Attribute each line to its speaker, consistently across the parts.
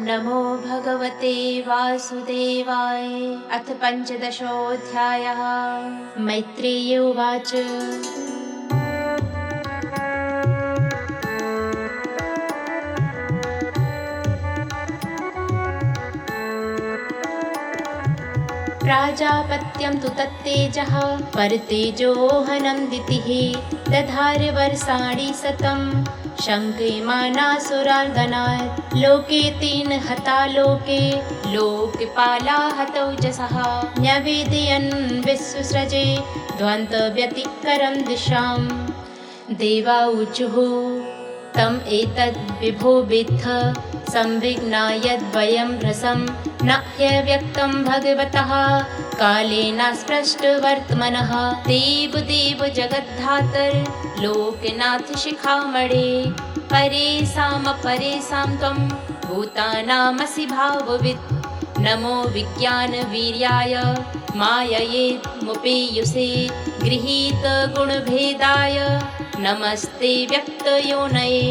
Speaker 1: नमो भगवते वासुदेवाय। अथ पञ्चदशोऽध्यायः। मैत्रेय उवाच। प्राजापत्यं तु तत्तेजः परतेजोहनं दितिः दधार वर्षाणि शतं शङ्क्यमानासुरार्गणात् लोके तेन हता लोके लोकपाला हतौजसः न्यवेदयन् विश्वसृजे ध्वन्तव्यतिकरं दिशां देवा ऊचुः तम् एतद् विभो विद्ध संविघ्ना यद्वयं रसं न ह्यव्यक्तं भगवतः कालेन स्पृष्टवर्त्मनः देवदेव जगद्धातर लोकनाथ शिखामणे परेषामपरेषां त्वं भूतानामसि भाववित् नमो विज्ञानवीर्याय माययेमुपेयुषे गृहीतगुणभेदाय नमस्ते व्यक्तयोनये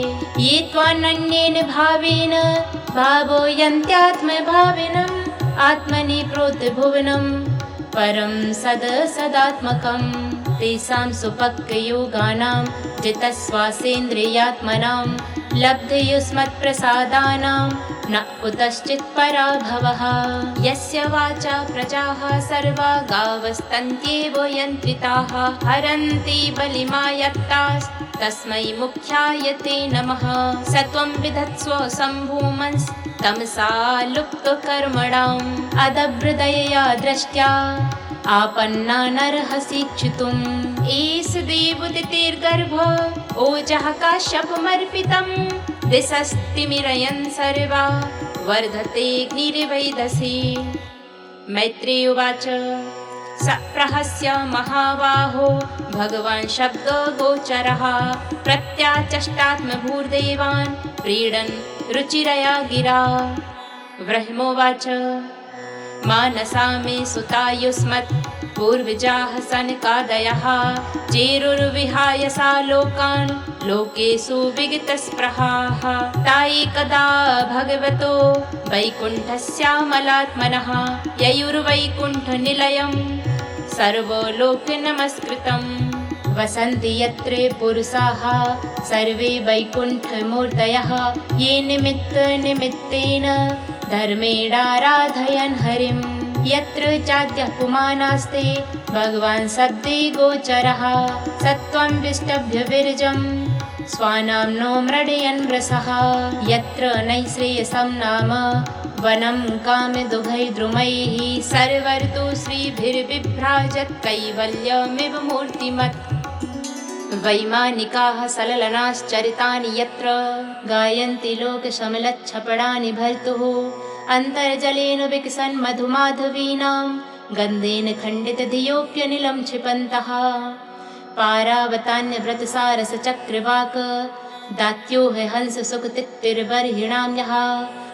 Speaker 1: ये त्वानन्येन भावेन भावयन्त्यात्मभाविनम् आत्मनि प्रोतभुवनं परं सदात्मकं तेषां सुपक्वयोगानां जितश्वासेन्द्रियात्मनां लब्धयुष्मत्प्रसादानां न कुतश्चित् पराभवः यस्य वाचा प्रजाः सर्वा गावस्तन्त्येव यन्त्रिताः हरन्ति बलिमायत्तास्तस्मै मुख्याय ते नमः स त्वं विधत्स्व सम्भूमंस् तमसा लुप्तकर्मणाम् अदभ्रदयया दृष्ट्या आपन्ना नरहसीक्षितुम् एष देवदितेर्गर्भ ओजः काश्यपमर्पितम् दिशस्तिमिरयन् सर्वा वर्धतेऽग्निर्वैदसी। मैत्रेय उवाच। स प्रहस्य महाबाहो भगवान् शब्दगोचरः प्रत्याचष्टात्मभूर्देवान् प्रीडन् रुचिरया गिरा। ब्रह्मोवाच। मानसा मे सुतायुष्मत् पूर्वजाः सनकादयः चेरुर्विहाय सा लोकान् लोकेषु विगतस्पृहाः तायैकदा भगवतो वैकुण्ठस्यामलात्मनः ययुर्वैकुण्ठनिलयं सर्वलोकनमस्कृतम् वसन्ति यत्र पुरुषाः सर्वे वैकुण्ठमूर्तयः ये निमित्तेन धर्मेणाराधयन् हरिं यत्र चाद्यः पुमानास्ते भगवान् सद्ये गोचरः सत्त्वं विष्टभ्य विरजं स्वानाम्नो मृडयन् वृषः यत्र नैश्रेयसं नाम वनं कामदुघैर्द्रुमैः सर्वर्तु श्रीभिर्बिभ्राजत् कैवल्यमिव मूर्तिमत् वैमानिकाः सललनाश्चरितानि यत्र गायन्ति लोकशमलच्छपडानि भर्तुः अन्तर्जलेन विकसन् मधुमाधवीनां गन्धेन खण्डितधियोऽप्यनिलं क्षिपन्तः पारावतान्यव्रतसारसचक्रवाक दात्यो हि हंससुखतिथिर्बर्हिणां यः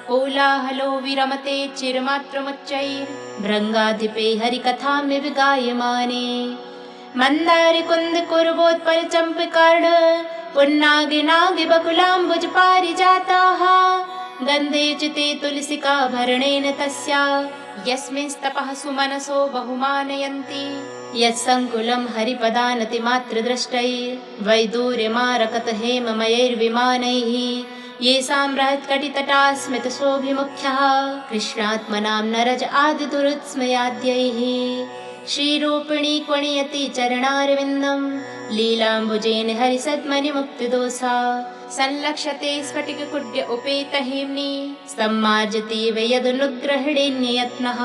Speaker 1: कोलाहलो विरमते चिरमात्रमुच्चैर्भृङ्गाधिपे हरिकथामिव गायमाने मन्दारकुन्दकुर्वोत्पलचम्पकर्ण पुन्नागिनागिबकुलाम्बुजपारिजाताः गन्धे चिते तुलसिकाभरणेन तस्या यस्मिंस्तपः सुमनसो बहुमानयन्ति यत्सङ्कुलं हरिपदानतिमात्रदृष्टैर्वैदूर्यमारकत हेममयैर्विमानैः येषां बृहत्कटितटास्मितशोभिमुख्यः कृष्णात्मनां नरज आदिदुरुत्स्मयाद्यैः श्रीरूपिणी क्वणयति चरणारविन्दं लीलाम्बुजेन हरिसद्मनिमुक्तिदोषा संलक्ष्यते स्फटिककुड्य उपेतहेम्नि सम्मार्जति वयदनुग्रहणेन्ययत्नः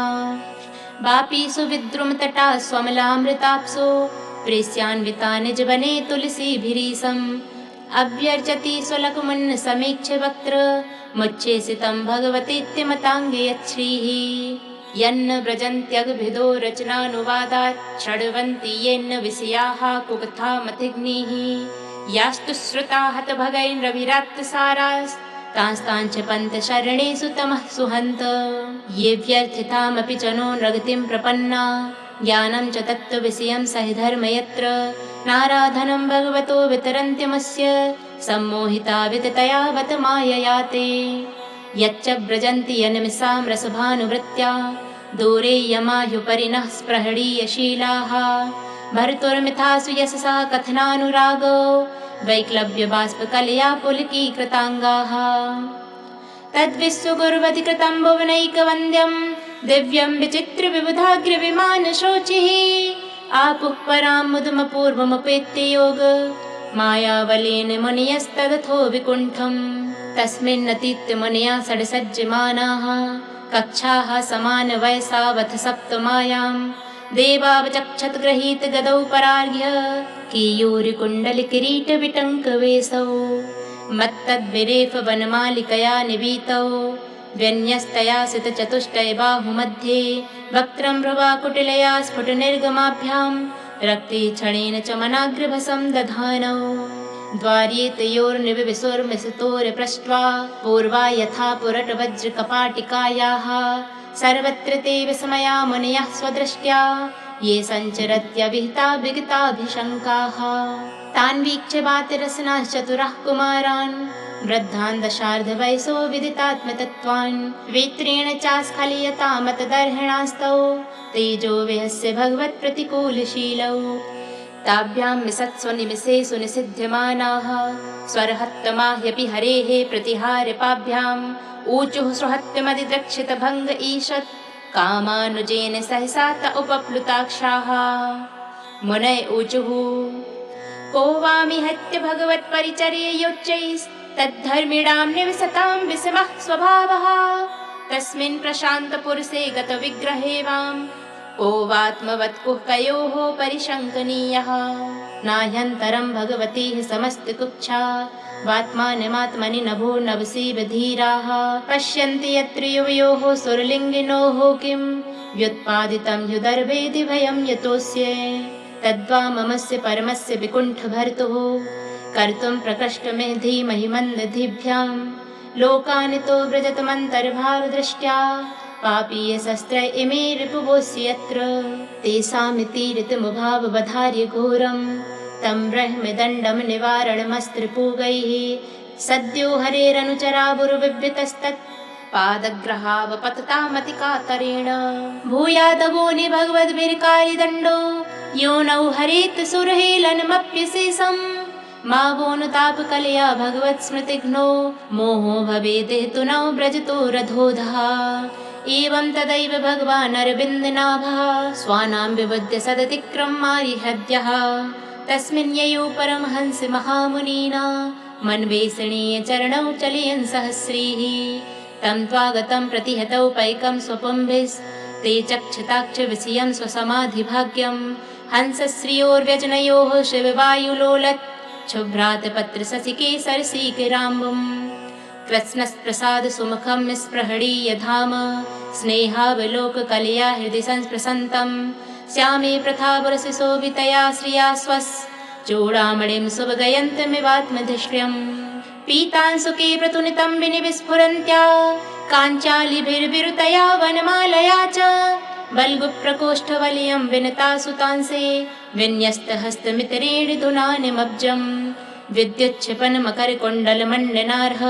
Speaker 1: वापीसु विद्रुमतटा स्वमलामृताप्सु प्रेस्यान्विता निजवने तुलसीभिरीशम् अभ्यर्चति स्वलकुमन्न समीक्ष्य वक्त्र मुच्छेसितं भगवतीत्यमताङ्गे यच्छ्रीः यन्न व्रजन्त्यगभिदो रचनानुवादात् षड्वन्ति येन्न विषयाः कुकथामथिग्निः यास्तु श्रुता हतभगैर्रविरात्तसारास्तांश्च पन्तशरणेषु तमः सुहन्त ये व्यर्थितामपि च नो नगतिं प्रपन्ना ज्ञानं च तत्त्वविषयं सहि धर्म यत्र नाराधनं भगवतो वितरन्त्यमस्य सम्मोहिता विततया बत मायया ते यच्च व्रजन्ति यन्मिषां रसभानुवृत्त्या दूरे यमाह्युपरिणः स्पृहणीयशीलाः भर्तुर्मिथासु यशसा कथनानुरागो वैक्लव्यबाष्पकलया पुलकीकृताङ्गाः तद्विश्वगुर्वति कृतं भुवनैकवन्द्यं दिव्यं विचित्रविबुधाग्रविमानशोचिः आपुः परां मुदमपूर्वमुपेत्य योग मायावलेन मुनयस्तदथो विकुण्ठं तस्मिन्नतीत्य मुनया षड्सज्जमानाः कक्षाः समानवयसावथ सप्तमायां देवावचक्षत गृहीत गदौ परार्घ्य केयूरिकुण्डलकिरीटविटङ्कवेशौ मत्तद्विरेफ वनमालिकया निवीतौ व्यन्यस्तया सितचतुष्टयबाहुमध्ये वक्त्रं भ्रुवाकुटिलया स्फुटनिर्गमाभ्यां रक्ते क्षणेन च मनाग्रभसं दधानौ द्वार्ये तयोर्निविशोर्मिसतोर्पृष्ट्वा पूर्वा यथा पुरटवज्रकपाटिकायाः सर्वत्र ते विस्मया मुनयः स्वदृष्ट्या ये सञ्चरत्यभिहिता विगताभिशङ्काः तान् वीक्ष्य वातिरसनाश्चतुराः कुमारान् वृद्धान् दशार्धवयसो विदितात्मतत्त्वान् वेत्रेण चास्खलयतामतदर्हणास्तौ तेजो विहस्य भगवत्प्रतिकूलशीलौ ताभ्यां मिषत्सु निमिषेषु निषिध्यमानाः स्वरहत्तमाह्यपि हरेः प्रतिहारपाभ्याम् ऊचुः सुहत्यमदिद्रक्षितभङ्ग ईषत् कामानुजेन सहसा त उपप्लुताक्षाः मुनय ऊचुः को वामिहत्य भगवत्परिचर्ययोच्चैस्तद्धर्मिणां निवसतां विषमः स्वभावः तस्मिन् प्रशान्तपुरुषे गतविग्रहे वां को वात्मवत्कुहकयोः परिशङ्कनीयः नाह्यन्तरं भगवतीः समस्तकुक्षा वात्मानमात्मनि नभो नवसीवधीराः पश्यन्ति यत्र युवयोः सुरलिङ्गिनोः किं व्युत्पादितं ह्युदर्भेदि भयं यतोऽस्य तद्वा ममस्य परमस्य विकुण्ठभर्तुः कर्तुं प्रकृष्टमे धीमहि मन्दधिभ्यां लोकानितो व्रजतमन्तर्भावदृष्ट्या पापीयशस्त्र इमे रिपुवोऽस्य यत्र तेषामिति ऋतमुभावबधार्य घोरं तं ब्रह्मदण्डं निवारणमस्त्रिपूगैः सद्यो हरेरनुचरावुर्विव्यतस्तत् पादग्रहावपततामतिकातरेण भूयादगोनि भगवद्भिर्कारिदण्डो योनौ हरेत सुरहेलनमप्यशेषं मा वोनुतापकलया भगवत्स्मृतिघ्नो मोहो भवेदेतु नौ व्रजतो रथोधः एवं तदैव भगवान् अरविन्दनाभः स्वानां विबुध्य सदतिक्रमारिहद्यः तस्मिन् ययौ परमहंस महामुनिना मन्वेषणीय चरणौ चलयन् सहस्रीः तं त्वागतं प्रतिहतौ पैकं स्वपुंभिस्ते चक्षताक्ष विषयं स्वसमाधिभाग्यं हंसश्रियोर्व्यजनयोः शिववायुलोलत् शुभ्रातपत्रशशिकेसरसीकराम्बुं कृत्स्नप्रसाद सुमुखं स्पृहणीय धाम स्नेहावलोककलया हृदि संस्पृशन्तं श्यामे प्रथावरसिशोभितया श्रिया स्वश्चूडामणिं सुभगयन्तमिवात्मधिश्रियं पीतांसुके प्रतुनितं विनिविस्फुरन्त्या काञ्चालिभिर्विरुतया वनमालया च बल्गुप्रकोष्ठवलयं विनता सुतांसे विन्यस्तहस्तमितरेण दुनानिमब्जं विद्युच्छिपन्मकरकुण्डलमण्डनार्ह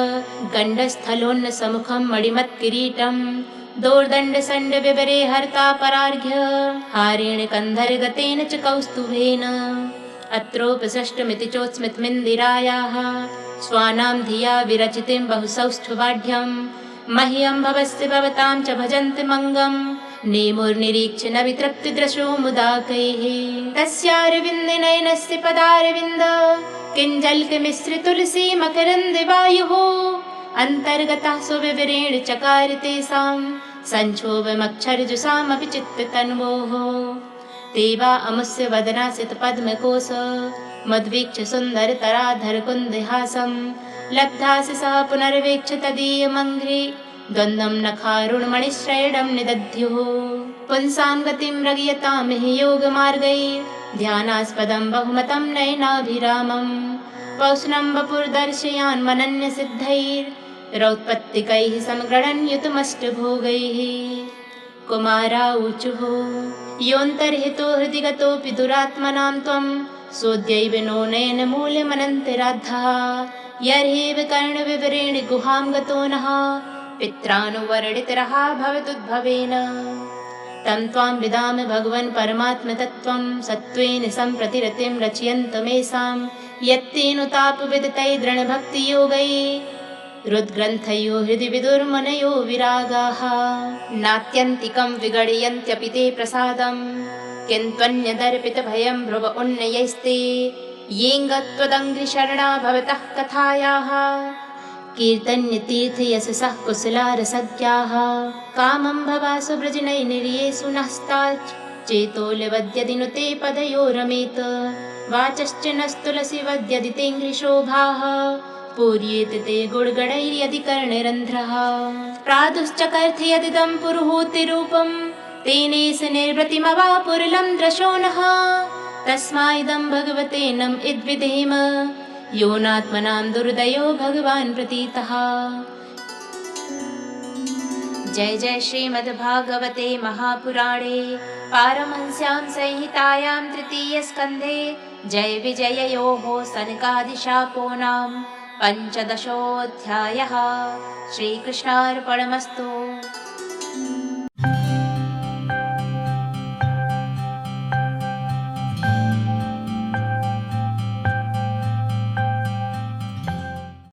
Speaker 1: गण्डस्थलोन्नसमुखं मणिमत्किरीटं दोर्दण्डसण्डविवरे हर्ता परार्घ्य हारेण कन्धरगतेन च कौस्तुभेन अत्रोपसृष्टमिति चोत्स्मितमिन्दिरायाः स्वानां धिया विरचितिं बहुसौष्ठवाढ्यं मह्यं भवस्य भवतां च भजन्ति मङ्गं नेमुर्निरीक्ष्य न वितृप्तिदृशो मुदाकैः तस्यारविन्दनयनस्य पदारविन्द किञ्जल्कमिश्रितुलसी मकरन्दवायुः अन्तर्गतः सुविवरेण चकार तेषां सञ्क्षोभमक्षरजुषामपि चित्ततन्वोः ते वा अमुस्य वदनासितपद्मकोश मद्वीक्ष्य सुन्दरतराधरकुन्दहासं लब्धासि सः पुनर्वीक्ष्य तदीयमङ्घ्रि द्वन्द्वं नखारुणमणिश्रयणं निदध्युः पुंसां गतिं रगयतां हि योगमार्गैर्ध्यानास्पदं बहुमतं नयनाभिरामं पौष्णं वपुर्दर्शयान् मनन्यसिद्धैरौत्पत्तिकैः समगृणन् युतमष्टभोगैः कुमारा ऊचुः योऽन्तर्हितो हृदि गतोऽपि दुरात्मनां त्वं सोऽद्यैव नो नयनमूलमनन्तराद्धः यर्हेव कर्णविवरेण गुहां गतो नः पित्रानुवर्णितरः भवतुद्भवेन तं त्वां विदाम भगवन् परमात्मतत्त्वं सत्त्वेन सम्प्रतिरतिं रचयन्तमेषां यत्तेनुतापविदतै दृढभक्तियोगै हृद्ग्रन्थयो हृदि विदुर्मनयो विरागाः नात्यन्तिकं विगडयन्त्यपि ते प्रसादं किन्त्वन्यदर्पितभयं भ्रुव उन्नयैस्ते येङ्गत्वदङ्घ्रिशरणा भवतः कथायाः कीर्तन्यतीर्थयशसः कुशलारसज्ञाः कामं भवासु व्रजनैर्निर्येषु नस्ताच् चेतोऽलवद्यदिनुते पदयो रमेत वाचश्च नस्तुलसी वद्यदि तेङ्घ्रिशोभाः पूर्येत ते गुड्गणैर्यदि कर्णरन्ध्रः प्रादुश्चकर्थयदिदं पुरुहूतिरूपं तेनेष निर्वृतिमवापुरुलं द्रशो नः तस्माइदं भगवते नम इद्विधेम यो नात्मनां दुर्दयो भगवान् प्रतीतः। जय जय श्रीमद्भागवते महापुराणे पारमहंस्यां संहितायां तृतीयस्कन्धे जय विजययोः सनकादिशापो नाम 15ोऽध्यायः। श्रीकृष्णार्पणमस्तु।